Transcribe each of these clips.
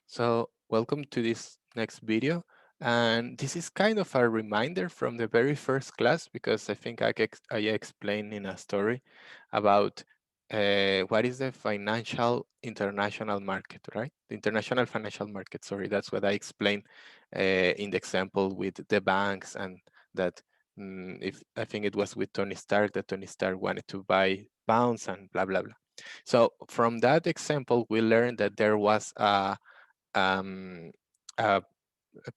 So welcome to this next video. And this is kind of a reminder from the very first class because I think I explained in a story about what is the financial international market, right? The international financial market, sorry, that's what I explained in the example with the banks and that if I think it was with Tony Stark, that Tony Stark wanted to buy pounds and blah, blah, blah. So from that example, we learned that there was um, a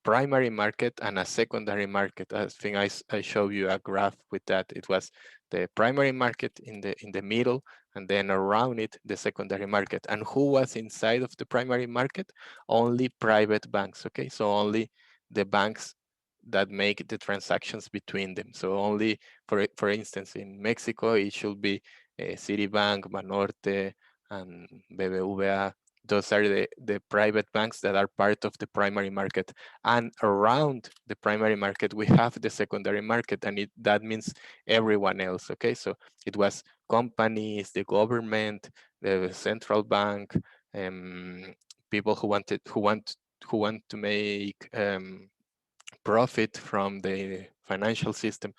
primary market and a secondary market. I think I showed you a graph with that. It was the primary market in the middle, and then around it the secondary market. And who was inside of the primary market? Only private banks. Okay, so only the banks that make the transactions between them. So only, for instance, in Mexico, it should be Citibank, Banorte, and BBVA. Those are the private banks that are part of the primary market. And around the primary market, we have the secondary market, and that means everyone else. Okay, so it was companies, the government, the central bank, um, people who want to make profit from the financial system,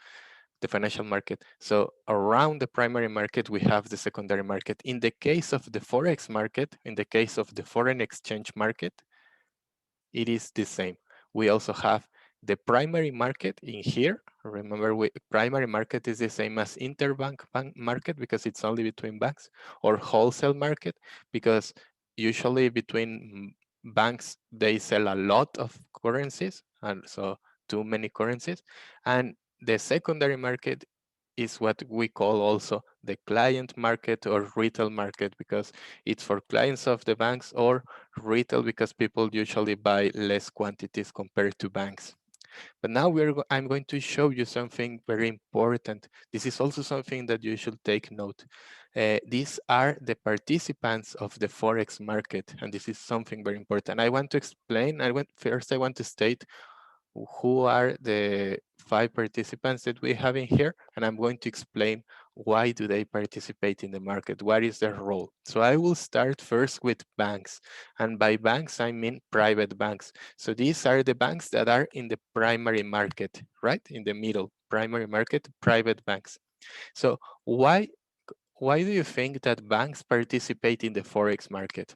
the financial market. So around the primary market, we have the secondary market. In the case of the Forex market, in the case of the foreign exchange market, it is the same. We also have the primary market in here. Remember, primary market is the same as interbank market because it's only between banks, or wholesale market because usually between banks, they sell a lot of currencies, and so too many currencies. And the secondary market is what we call also the client market or retail market because it's for clients of the banks, or retail because people usually buy less quantities compared to banks. But now I'm going to show you something very important. This is also something that you should take note. These are the participants of the Forex market, and this is something very important. I want to explain, I want to state who are the 5 participants that we have in here, and I'm going to explain why do they participate in the market, what is their role. So I will start first with banks, and by banks I mean private banks. So these are the banks that are in the primary market, right? In the middle, primary market, private banks. So why do you think that banks participate in the Forex market?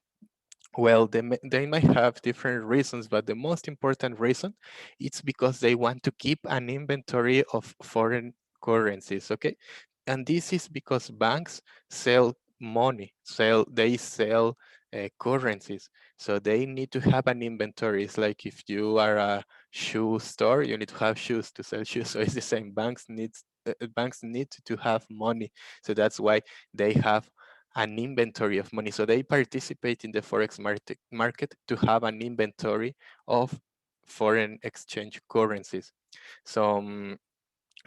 Well, they might have different reasons, but the most important reason it's because they want to keep an inventory of foreign currencies, okay? And this is because banks sell money, they sell currencies. So they need to have an inventory. It's like if you are a shoe store, you need to have shoes to sell shoes. So it's the same. Banks need to have money. So that's why they have an inventory of money. So they participate in the Forex market to have an inventory of foreign exchange currencies. So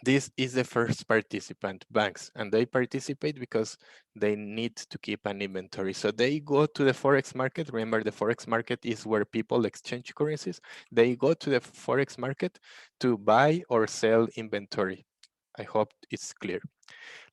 this is the first participant, banks, and they participate because they need to keep an inventory. So they go to the Forex market. Remember, the Forex market is where people exchange currencies. They go to the Forex market to buy or sell inventory. I hope it's clear.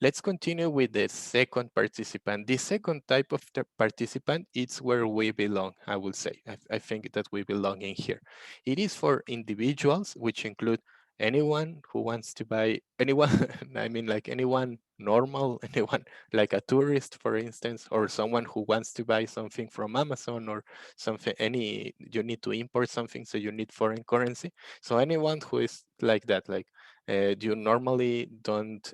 Let's continue with the second participant. The second type of the participant is where we belong, I will say. I think that we belong in here. It is for individuals, which include anyone who wants to buy, anyone, I mean like anyone normal, anyone like a tourist, for instance, or someone who wants to buy something from Amazon or something, you need to import something, so you need foreign currency. So anyone who is like that, like you normally don't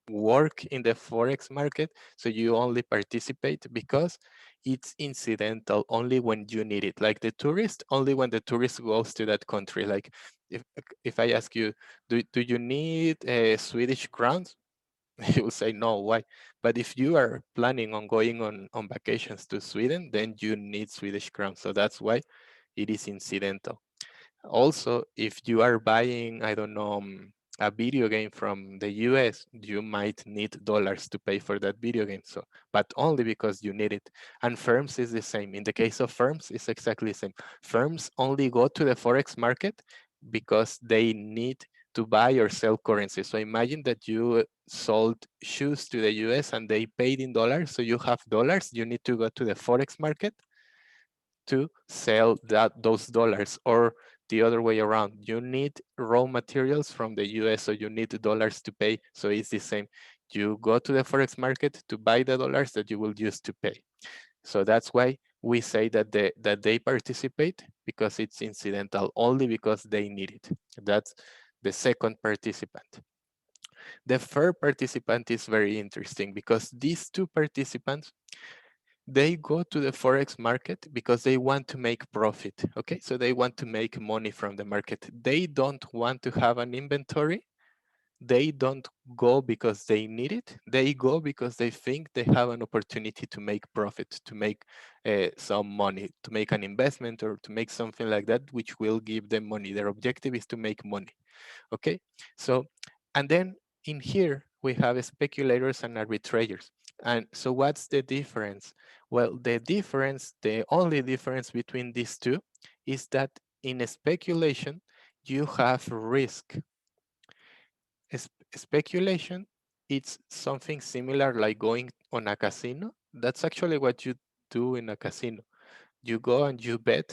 work in the forex market, so you only participate because it's incidental, only when you need it, like the tourist, only when the tourist goes to that country. Like if I ask you, do you need Swedish crowns? You will say no. Why? But if you are planning on going on vacations to Sweden, then you need Swedish crowns, so that's why it is incidental. Also, if you are buying, I don't know, a video game from the US, you might need dollars to pay for that video game. So, but only because you need it. And firms is the same. In the case of firms, it's exactly the same. Firms only go to the Forex market because they need to buy or sell currency. So imagine that you sold shoes to the US and they paid in dollars. So you have dollars, you need to go to the Forex market to sell those dollars, or the other way around. You need raw materials from the US, so you need dollars to pay. So it's the same. You go to the Forex market to buy the dollars that you will use to pay. So that's why we say that they participate, because it's incidental, only because they need it. That's the second participant. The third participant is very interesting, because these two participants, they go to the Forex market because they want to make profit. Okay, so they want to make money from the market. They don't want to have an inventory. They don't go because they need it. They go because they think they have an opportunity to make profit, to make some money, to make an investment, or to make something like that, which will give them money. Their objective is to make money. Okay, so, and then in here we have speculators and arbitrators. And so what's the difference? Well, the difference, the only difference between these two, is that in a speculation you have risk. Speculation, it's something similar like going on a casino. That's actually what you do in a casino. You go and you bet.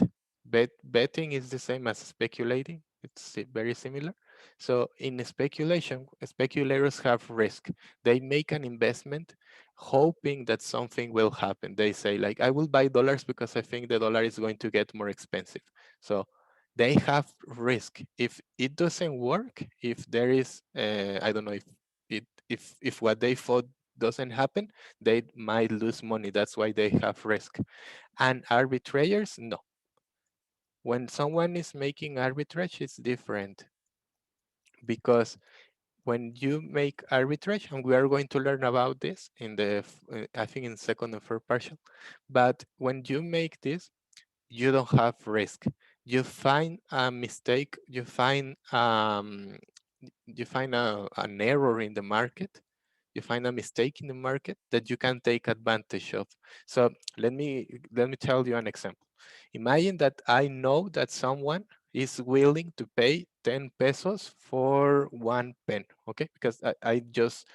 Betting is the same as speculating. It's very similar. So in speculation, speculators have risk. They make an investment hoping that something will happen. They say, like, I will buy dollars because I think the dollar is going to get more expensive. So they have risk. If it doesn't work, if there is, I don't know, if what they thought doesn't happen, they might lose money. That's why they have risk. And arbitrators, no. When someone is making arbitrage, it's different, because when you make arbitrage, and we are going to learn about this in the, I think in second and third partial, but when you make this, you don't have risk. You find a mistake, you find an error in the market, you find a mistake in the market that you can take advantage of. So let me tell you an example. Imagine that I know that someone is willing to pay 10 pesos for one pen, okay? Because I just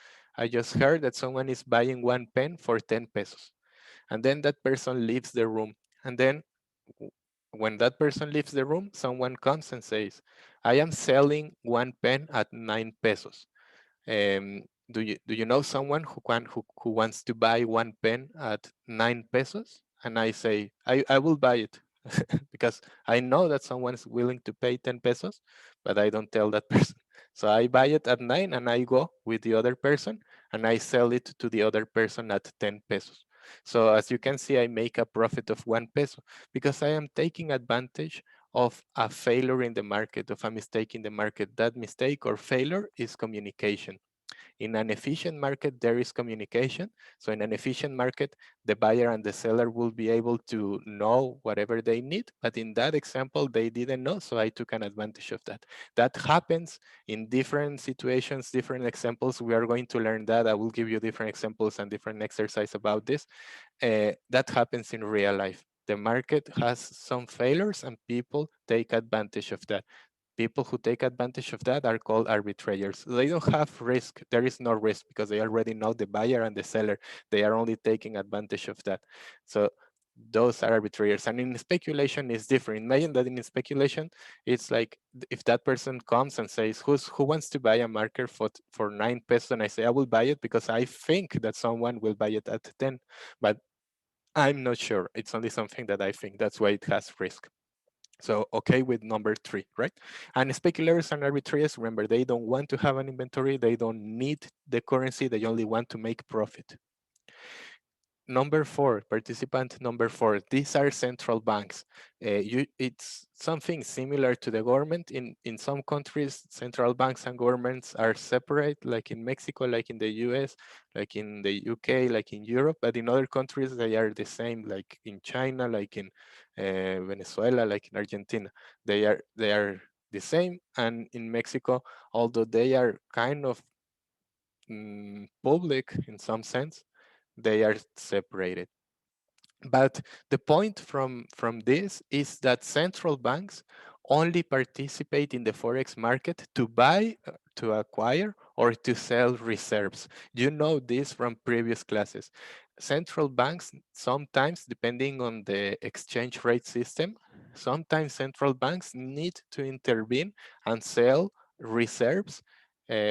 heard that someone is buying one pen for 10 pesos. And then that person leaves the room. And then when that person leaves the room, someone comes and says, I am selling one pen at 9 pesos. Do you know someone who wants to buy one pen at 9 pesos? And I say, I will buy it, because I know that someone's willing to pay 10 pesos, but I don't tell that person. So I buy it at 9 and I go with the other person and I sell it to the other person at 10 pesos. So as you can see, I make a profit of 1 peso, because I am taking advantage of a failure in the market, of a mistake in the market. That mistake or failure is communication. In an efficient market, there is communication. So in an efficient market, the buyer and the seller will be able to know whatever they need. But in that example, they didn't know, so I took an advantage of that. That happens in different situations, different examples. We are going to learn that. I will give you different examples and different exercise about this. That happens in real life. The market has some failures and people take advantage of that. People who take advantage of that are called arbitrators. They don't have risk. There is no risk, because they already know the buyer and the seller. They are only taking advantage of that. So those are arbitrators. And in speculation, it's different. Imagine that in speculation, it's like if that person comes and says, who wants to buy a marker for 9 pesos? And I say, I will buy it because I think that someone will buy it at 10. But I'm not sure. It's only something that I think. That's why it has risk. So, okay with number 3, right? And speculators and arbitrators, remember, they don't want to have an inventory. They don't need the currency. They only want to make profit. Number 4, participant number 4, these are central banks. It's something similar to the government. In some countries, central banks and governments are separate, like in Mexico, like in the US, like in the UK, like in Europe. But in other countries, they are the same, like in China, like in Venezuela, like in Argentina. They are the same. And in Mexico, although they are kind of public in some sense, they are separated. But the point from this is that central banks only participate in the forex market to buy, to acquire, or to sell reserves. You know this from previous classes. central banks sometimes, depending on the exchange rate system, sometimes central banks need to intervene and sell reserves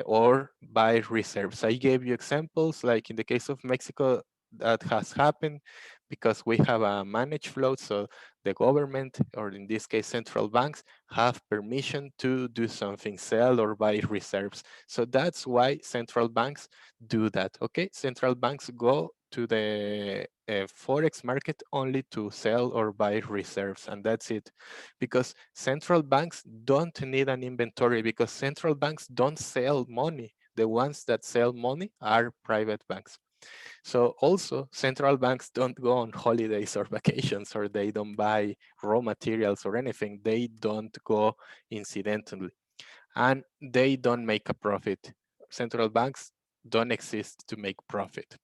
or buy reserves. I gave you examples, like in the case of Mexico, that has happened because we have a managed float. So the government, or in this case, central banks, have permission to do something, sell or buy reserves. So that's why central banks do that. Okay, central banks go to the forex market only to sell or buy reserves, and that's it. Because central banks don't need an inventory, because central banks don't sell money. The ones that sell money are private banks. So also central banks don't go on holidays or vacations, or they don't buy raw materials or anything. They don't go incidentally, and they don't make a profit. Central banks don't exist to make profit.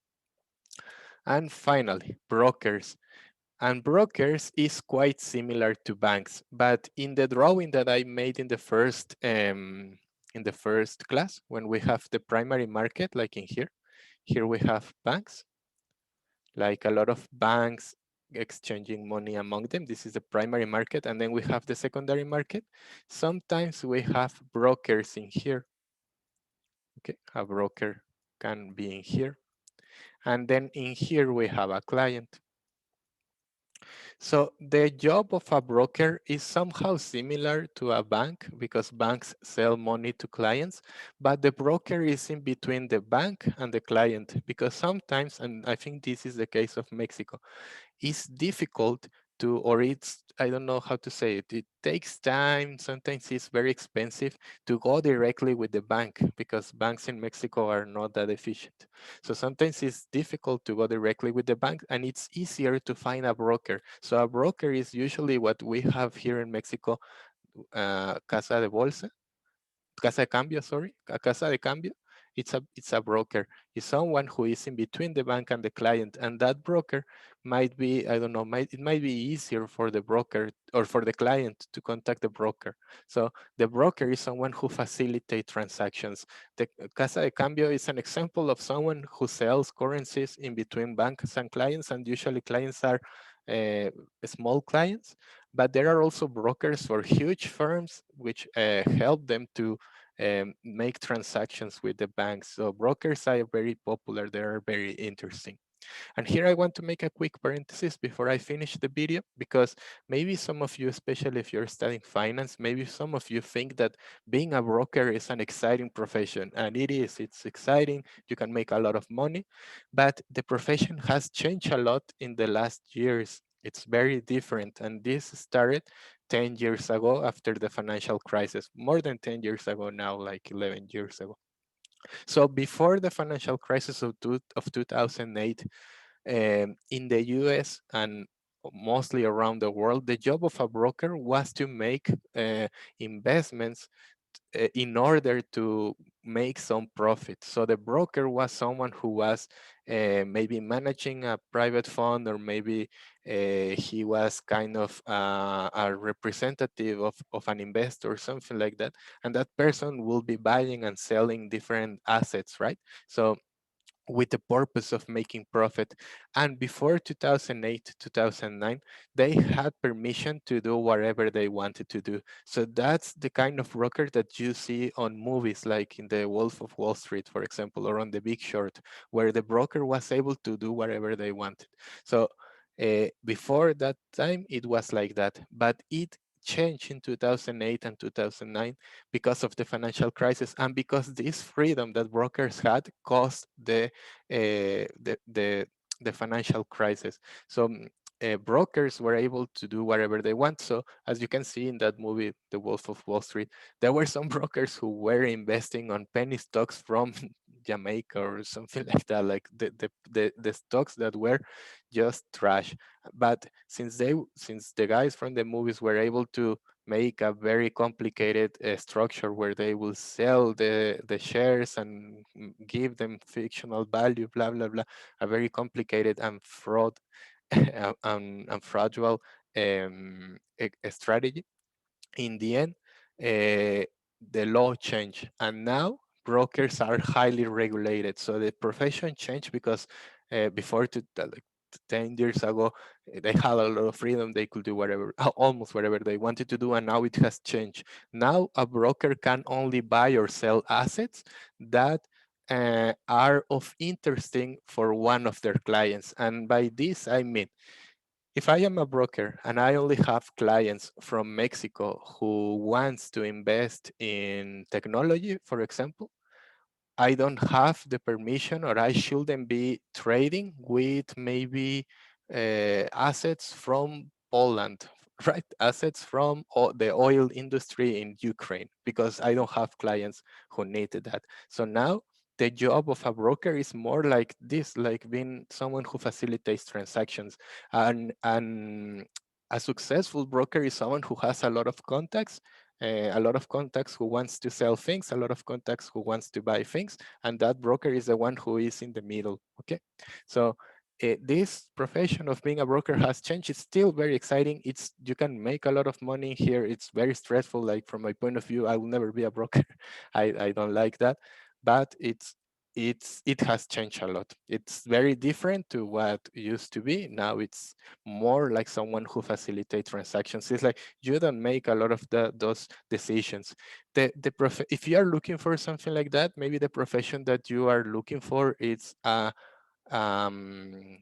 And finally, brokers. And brokers is quite similar to banks, but in the drawing that I made in the first class, when we have the primary market, like in here, here we have banks, like a lot of banks exchanging money among them. This is the primary market, and then we have the secondary market. Sometimes we have brokers in here. Okay, a broker can be in here, and then in here we have a client. So the job of a broker is somehow similar to a bank, because banks sell money to clients, but the broker is in between the bank and the client, because sometimes, and I think this is the case of Mexico, it's difficult to, or it's, I don't know how to say it, it takes time, sometimes it's very expensive to go directly with the bank, because banks in Mexico are not that efficient. So sometimes it's difficult to go directly with the bank, and it's easier to find a broker. So a broker is usually what we have here in Mexico, Casa de Bolsa, Casa de Cambio, sorry, a Casa de Cambio. It's a broker. It's someone who is in between the bank and the client, and that broker might be, I don't know, it might be easier for the broker or for the client to contact the broker. So the broker is someone who facilitates transactions. The Casa de Cambio is an example of someone who sells currencies in between banks and clients, and usually clients are uh, small clients, but there are also brokers for huge firms which help them to make transactions with the banks. So brokers are very popular. They are very interesting. And here I want to make a quick parenthesis before I finish the video, because maybe some of you, especially if you're studying finance, maybe some of you think that being a broker is an exciting profession, and it is. It's exciting. You can make a lot of money, but the profession has changed a lot in the last years. It's very different, and this started 10 years ago after the financial crisis, more than 10 years ago now, like 11 years ago. So before the financial crisis of 2008, in the US and mostly around the world, the job of a broker was to make investments in order to make some profit. So the broker was someone who was maybe managing a private fund, or maybe he was kind of a representative of an investor or something like that. And that person will be buying and selling different assets, right? So with the purpose of making profit. And before 2008, 2009, they had permission to do whatever they wanted to do. So that's the kind of broker that you see on movies, like in The Wolf of Wall Street, for example, or on The Big Short, where the broker was able to do whatever they wanted. So before that time, it was like that, but it changed in 2008 and 2009 because of the financial crisis, and because this freedom that brokers had caused the financial crisis. So brokers were able to do whatever they want. So as you can see in that movie, The Wolf of Wall Street, there were some brokers who were investing on penny stocks from Jamaica or something like that, like the stocks that were just trash. But since the guys from the movies were able to make a very complicated structure where they will sell the shares and give them fictional value, blah blah blah, a very complicated and fraud and fragile strategy. In the end, the law changed, and now brokers are highly regulated. So the profession changed because Before, like 10 years ago, they had a lot of freedom. They could do whatever, almost whatever they wanted to do, and now it has changed. Now a broker can only buy or sell assets that are of interesting for one of their clients. And by this, I mean, if I am a broker and I only have clients from Mexico who wants to invest in technology, for example, I don't have the permission, or I shouldn't be trading with maybe assets from Poland, right? Assets from the oil industry in Ukraine, because I don't have clients who needed that. So now the job of a broker is more like this, like being someone who facilitates transactions. And a successful broker is someone who has a lot of contacts, a lot of contacts who wants to sell things, a lot of contacts who wants to buy things, and that broker is the one who is in the middle. Okay, so this profession of being a broker has changed. It's still very exciting. It's, you can make a lot of money here. It's very stressful. Like, from my point of view, I will never be a broker. I don't like that, but it has changed a lot. It's very different to what used to be. Now it's more like someone who facilitates transactions. It's like you don't make a lot of those decisions. If you are looking for something like that, maybe the profession that you are looking for is um,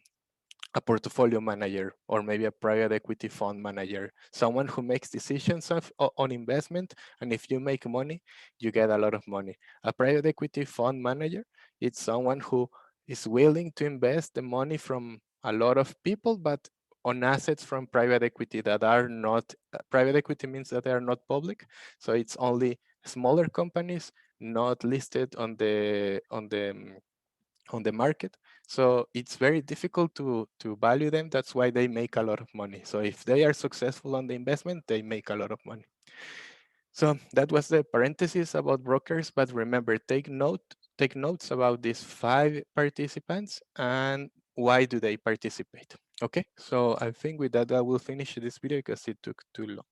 a portfolio manager, or maybe a private equity fund manager, someone who makes decisions on investment. And if you make money, you get a lot of money. A private equity fund manager, it's someone who is willing to invest the money from a lot of people, but on assets from private equity that are not, private equity means that they are not public. So it's only smaller companies, not listed on the market. So it's very difficult to value them. That's why they make a lot of money. So if they are successful on the investment, they make a lot of money. So that was the parenthesis about brokers. But remember, take notes about these 5 participants and why do they participate. Okay, so I think with that I will finish this video because it took too long.